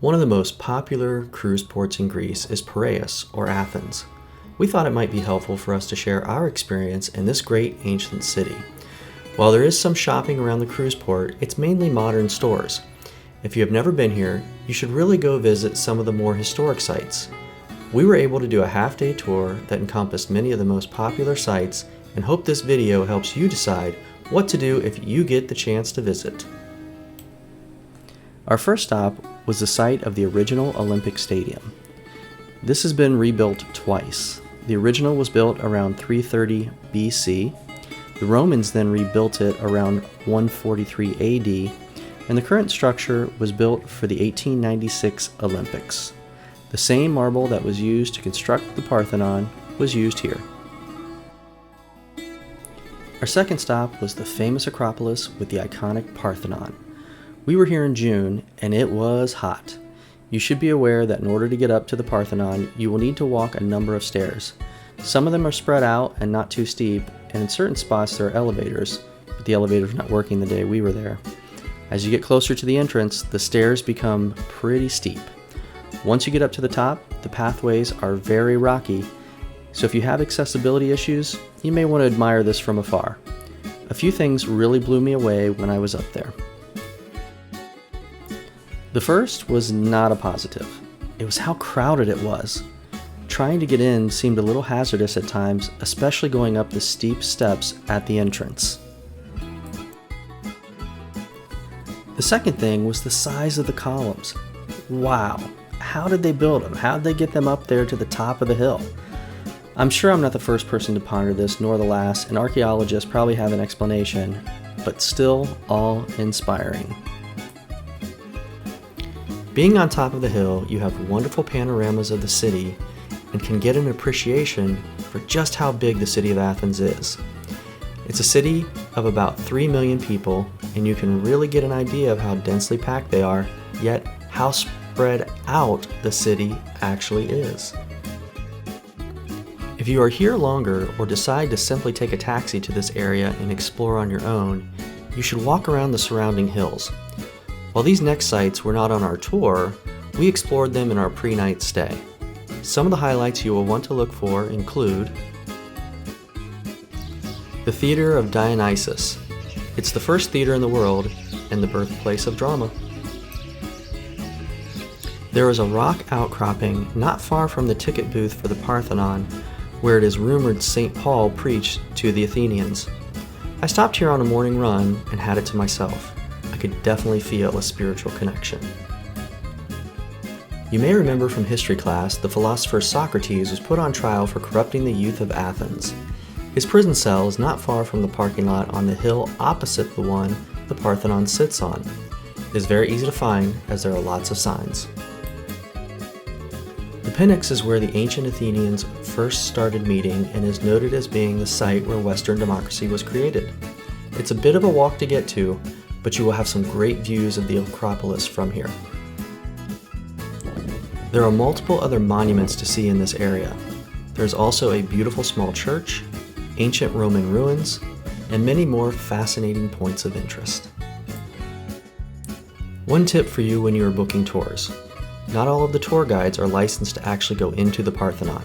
One of the most popular cruise ports in Greece is Piraeus, or Athens. We thought it might be helpful for us to share our experience in this great ancient city. While there is some shopping around the cruise port, it's mainly modern stores. If you have never been here, you should really go visit some of the more historic sites. We were able to do a half-day tour that encompassed many of the most popular sites and hope this video helps you decide what to do if you get the chance to visit. Our first stop was the site of the original Olympic Stadium. This has been rebuilt twice. The original was built around 330 BC. The Romans then rebuilt it around 143 AD, and the current structure was built for the 1896 Olympics. The same marble that was used to construct the Parthenon was used here. Our second stop was the famous Acropolis with the iconic Parthenon. We were here in June, and it was hot. You should be aware that in order to get up to the Parthenon, you will need to walk a number of stairs. Some of them are spread out and not too steep, and in certain spots there are elevators, but the elevator was not working the day we were there. As you get closer to the entrance, the stairs become pretty steep. Once you get up to the top, the pathways are very rocky, so if you have accessibility issues, you may want to admire this from afar. A few things really blew me away when I was up there. The first was not a positive. It was how crowded it was. Trying to get in seemed a little hazardous at times, especially going up the steep steps at the entrance. The second thing was the size of the columns. Wow, how did they build them? How did they get them up there to the top of the hill? I'm sure I'm not the first person to ponder this, nor the last, and archaeologists probably have an explanation, but still awe-inspiring. Being on top of the hill, you have wonderful panoramas of the city and can get an appreciation for just how big the city of Athens is. It's a city of about 3 million people, and you can really get an idea of how densely packed they are, yet how spread out the city actually is. If you are here longer or decide to simply take a taxi to this area and explore on your own, you should walk around the surrounding hills. While these next sites were not on our tour, we explored them in our pre-night stay. Some of the highlights you will want to look for include the Theater of Dionysus. It's the first theater in the world and the birthplace of drama. There is a rock outcropping not far from the ticket booth for the Parthenon, where it is rumored St. Paul preached to the Athenians. I stopped here on a morning run and had it to myself. I could definitely feel a spiritual connection. You may remember from history class, the philosopher Socrates was put on trial for corrupting the youth of Athens. His prison cell is not far from the parking lot on the hill opposite the one the Parthenon sits on. It is very easy to find as there are lots of signs. The Pnyx is where the ancient Athenians first started meeting and is noted as being the site where Western democracy was created. It's a bit of a walk to get to, but you will have some great views of the Acropolis from here. There are multiple other monuments to see in this area. There's also a beautiful small church, ancient Roman ruins, and many more fascinating points of interest. One tip for you when you are booking tours. Not all of the tour guides are licensed to actually go into the Parthenon.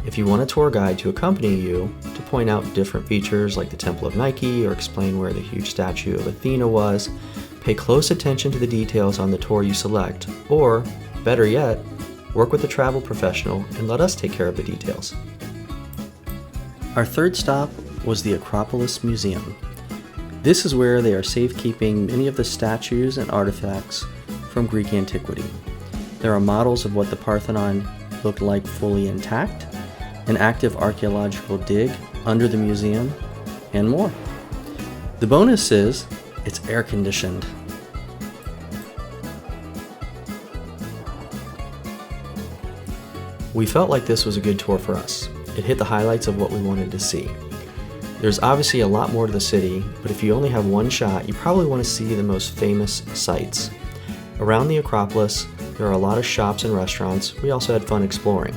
If you want a tour guide to accompany you to point out different features like the Temple of Nike or explain where the huge statue of Athena was, pay close attention to the details on the tour you select, or, better yet, work with a travel professional and let us take care of the details. Our third stop was the Acropolis Museum. This is where they are safekeeping many of the statues and artifacts from Greek antiquity. There are models of what the Parthenon looked like fully intact, an active archaeological dig under the museum, and more. The bonus is, it's air conditioned. We felt like this was a good tour for us. It hit the highlights of what we wanted to see. There's obviously a lot more to the city, but if you only have one shot, you probably want to see the most famous sites. Around the Acropolis, there are a lot of shops and restaurants. We also had fun exploring.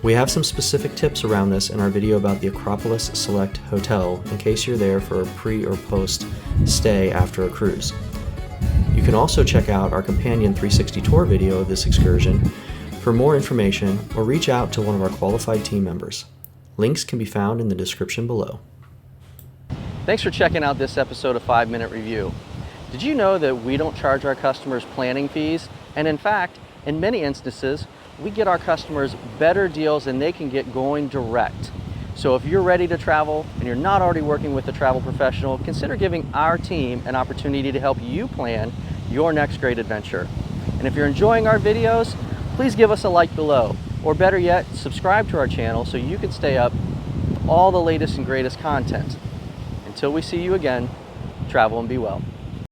We have some specific tips around this in our video about the Acropolis Select Hotel in case you're there for a pre or post stay after a cruise. You can also check out our companion 360 tour video of this excursion for more information, or reach out to one of our qualified team members. Links can be found in the description below. Thanks for checking out this episode of 5 Minute Review. Did you know that we don't charge our customers planning fees? And in fact, in many instances, we get our customers better deals than they can get going direct. So if you're ready to travel and you're not already working with a travel professional, consider giving our team an opportunity to help you plan your next great adventure. And if you're enjoying our videos, please give us a like below, or better yet, subscribe to our channel so you can stay up with all the latest and greatest content. Until we see you again, travel and be well.